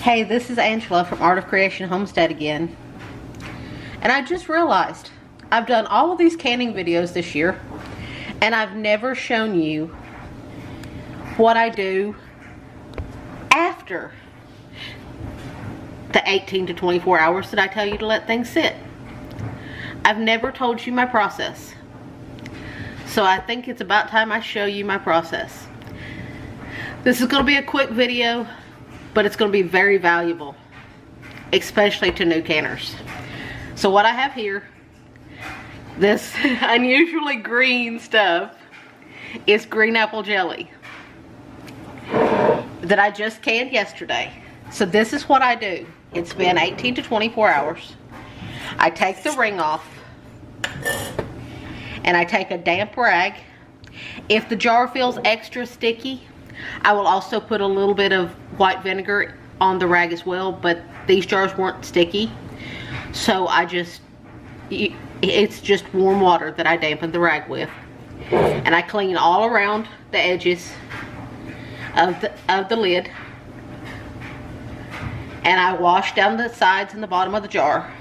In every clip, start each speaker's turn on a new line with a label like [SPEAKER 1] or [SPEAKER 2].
[SPEAKER 1] Hey, this is Angela from Art of Creation Homestead again. And I just realized I've done all of these canning videos this year and I've never shown you what I do after the 18 to 24 hours that I tell you to let things sit. I've never told you my process. So I think it's about time I show you my process. This is going to be a quick video, but it's going to be very valuable, especially to new canners. So what I have here, this unusually green stuff, is green apple jelly that I just canned yesterday. So this is what I do. It's been 18 to 24 hours. I take the ring off and I take a damp rag. If the jar feels extra sticky, I will also put a little bit of white vinegar on the rag as well, but these jars weren't sticky. So it's just warm water that I dampen the rag with. And I clean all around the edges of the lid. And I wash down the sides and the bottom of the jar.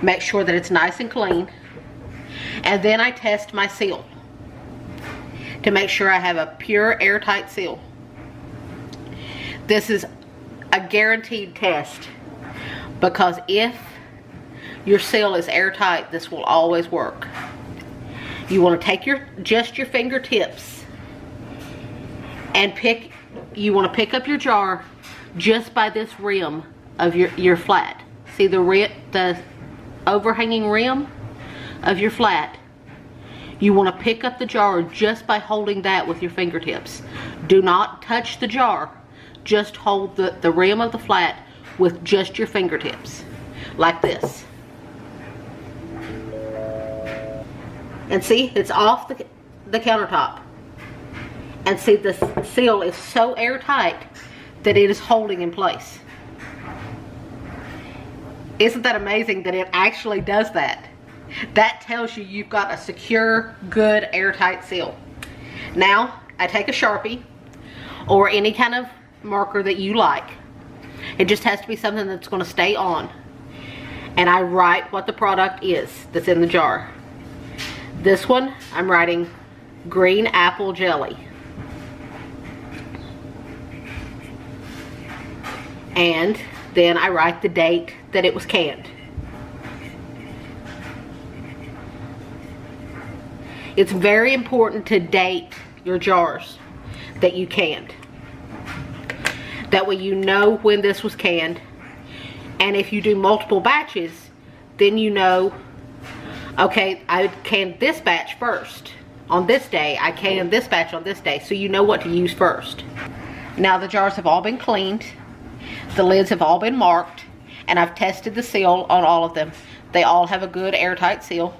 [SPEAKER 1] Make sure that it's nice and clean. And then I test my seal to make sure I have a pure airtight seal. This is a guaranteed test, because if your seal is airtight, this will always work. You want to take just your fingertips and you want to pick up your jar just by this rim of your flat. See the overhanging rim of your flat? You want to pick up the jar just by holding that with your fingertips. Do not touch the jar. Just hold the rim of the flat with just your fingertips, like this. And see, it's off the countertop. And see, the seal is so airtight that it is holding in place. Isn't that amazing that it actually does that? That tells you you've got a secure, good, airtight seal. Now, I take a Sharpie or any kind of marker that you like. It just has to be something that's going to stay on. And I write what the product is that's in the jar. This one, I'm writing green apple jelly. And then I write the date that it was canned. It's very important to date your jars that you canned. That way you know when this was canned. And if you do multiple batches, then you know, okay, I canned this batch first on this day. I canned this batch on this day. So you know what to use first. Now the jars have all been cleaned. The lids have all been marked. And I've tested the seal on all of them. They all have a good airtight seal.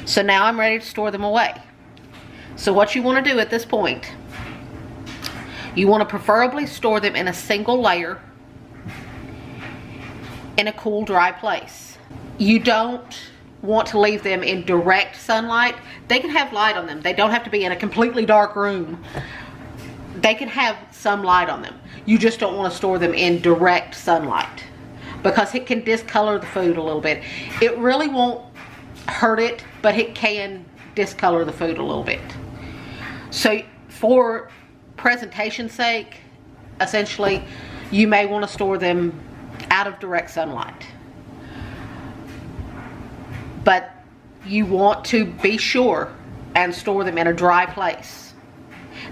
[SPEAKER 1] So now I'm ready to store them away. So what you want to do at this point, you want to preferably store them in a single layer in a cool, dry place. You don't want to leave them in direct sunlight. They can have light on them. They don't have to be in a completely dark room. They can have some light on them. You just don't want to store them in direct sunlight, because it can discolor the food a little bit. It really won't hurt it, but it can discolor the food a little bit. So for presentation's sake, essentially, you may want to store them out of direct sunlight. But you want to be sure and store them in a dry place.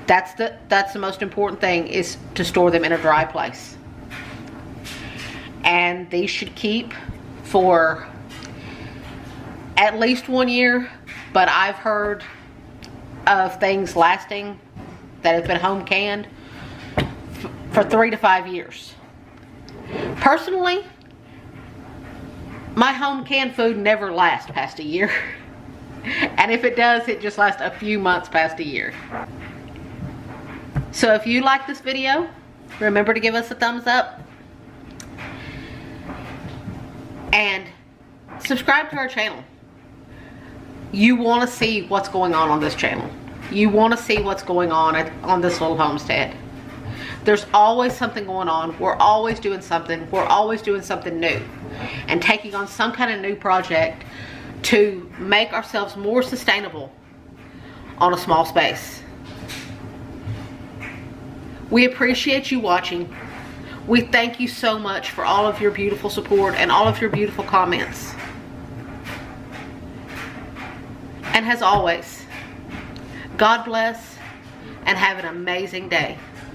[SPEAKER 1] That's the most important thing, is to store them in a dry place. And these should keep for at least 1 year, but I've heard of things lasting that have been home canned for 3 to 5 years. Personally, my home canned food never lasts past a year. And if it does, it just lasts a few months past a year. So if you like this video, remember to give us a thumbs up. And subscribe to our channel. You want to see what's going on this channel. You want to see what's going on this little homestead. There's always something going on. We're always doing something. We're always doing something new and taking on some kind of new project to make ourselves more sustainable on a small space. We appreciate you watching. We thank you so much for all of your beautiful support and all of your beautiful comments. And as always, God bless and have an amazing day.